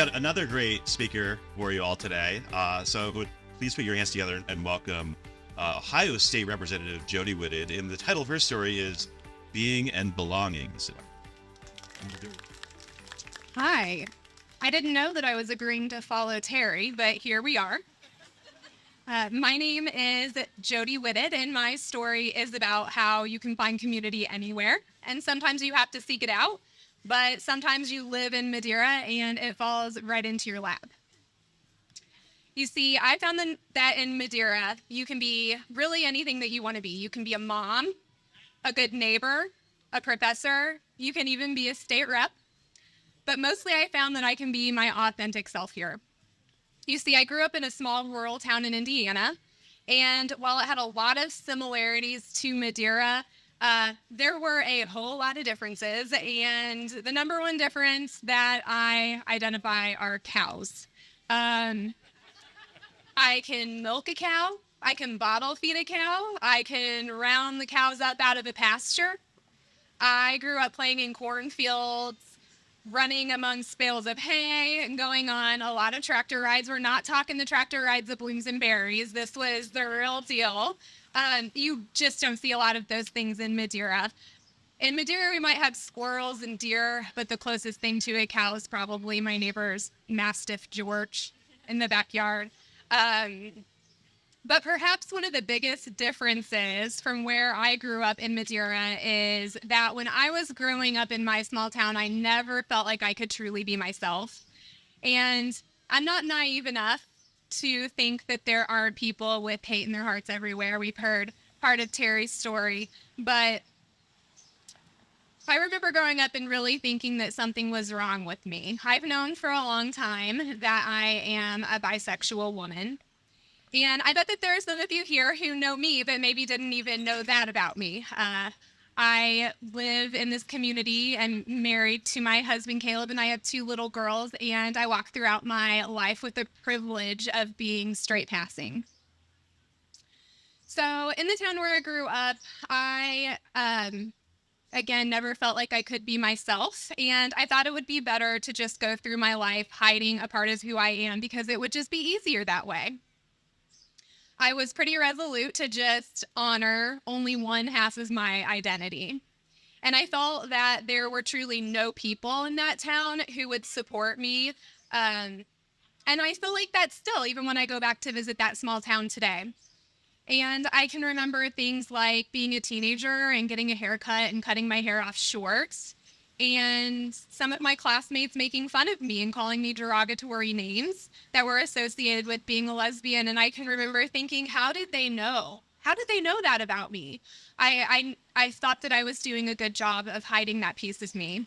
got another great speaker for you all today. Please put your hands together and welcome Ohio State Representative Jodi Whitted. And the title of her story is Being and Belonging. So, Hi. I didn't know that I was agreeing to follow Terry, but here we are. My name is Jodi Whitted, and my story is about how you can find community anywhere, and sometimes you have to seek it out, but sometimes you live in Madeira and it falls right into your lap. You see, I found that in Madeira, you can be really anything that you want to be. You can be a mom, a good neighbor, a professor, you can even be a state rep. But mostly I found that I can be my authentic self here. You see, I grew up in a small rural town in Indiana, and while it had a lot of similarities to Madeira, there were a whole lot of differences, and the number one difference that I identify are cows. I can milk a cow, I can bottle feed a cow, I can round the cows up out of a pasture. I grew up playing in cornfields, running amongst bales of hay and going on a lot of tractor rides. We're not talking the tractor rides of blooms and berries. This was the real deal. You just don't see a lot of those things in Madeira. In Madeira, we might have squirrels and deer, but the closest thing to a cow is probably my neighbor's Mastiff George in the backyard. But perhaps one of the biggest differences from where I grew up in Madeira is that when I was growing up in my small town, I never felt like I could truly be myself. And I'm not naive enough to think that there aren't people with hate in their hearts everywhere. We've heard part of Terry's story, but I remember growing up and really thinking that something was wrong with me. I've known for a long time that I am a bisexual woman. And I bet that there are some of you here who know me, but maybe didn't even know that about me. I live in this community and married to my husband, Caleb, and I have 2 little girls, and I walk throughout my life with the privilege of being straight passing. So in the town where I grew up, I, again, never felt like I could be myself, and I thought it would be better to just go through my life hiding a part of who I am because it would just be easier that way. I was pretty resolute to just honor only one half of my identity. And I felt that there were truly no people in that town who would support me. And I feel like that still, even when I go back to visit that small town today. And I can remember things like being a teenager and getting a haircut and cutting my hair off short. And some of my classmates making fun of me and calling me derogatory names that were associated with being a lesbian. And I can remember thinking, how did they know? How did they know that about me? I thought that I was doing a good job of hiding that piece of me.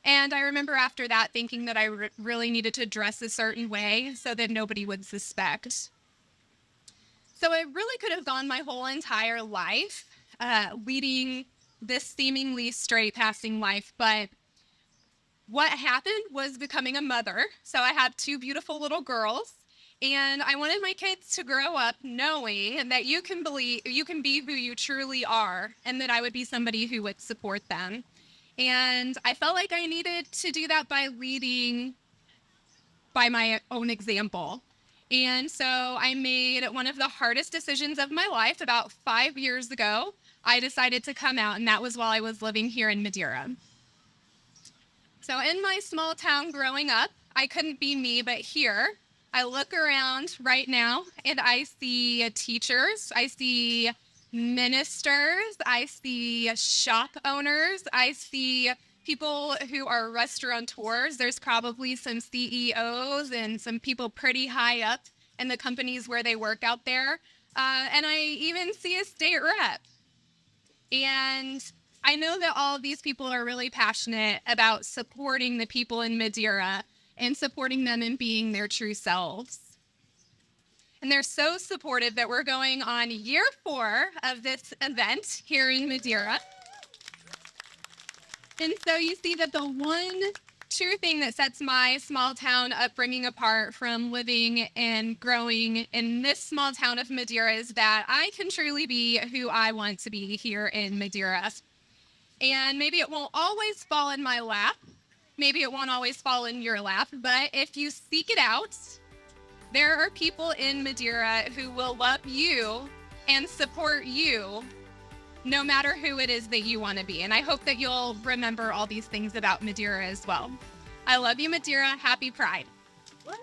And I remember after that thinking that I really needed to dress a certain way so that nobody would suspect. So I really could have gone my whole entire life leading this seemingly straight passing life, but what happened was becoming a mother. So I have 2 beautiful little girls, and I wanted my kids to grow up knowing that you can be who you truly are, and that I would be somebody who would support them. And I felt like I needed to do that by leading by my own example. And so I made one of the hardest decisions of my life about 5 years ago. I decided to come out, and that was while I was living here in Madeira. So in my small town growing up, I couldn't be me, but here I look around right now and I see teachers, I see ministers, I see shop owners, I see people who are restaurateurs. There's probably some CEOs and some people pretty high up in the companies where they work out there. And I even see a state rep. And I know that all of these people are really passionate about supporting the people in Madeira and supporting them in being their true selves. And they're so supportive that we're going on year 4 of this event here in Madeira. And so you see that the one true thing that sets my small town upbringing apart from living and growing in this small town of Madeira is that I can truly be who I want to be here in Madeira. And maybe it won't always fall in my lap, maybe it won't always fall in your lap, but if you seek it out, there are people in Madeira who will love you and support you no matter who it is that you want to be. And I hope that you'll remember all these things about Madeira as well. I love you, Madeira. Happy Pride. What?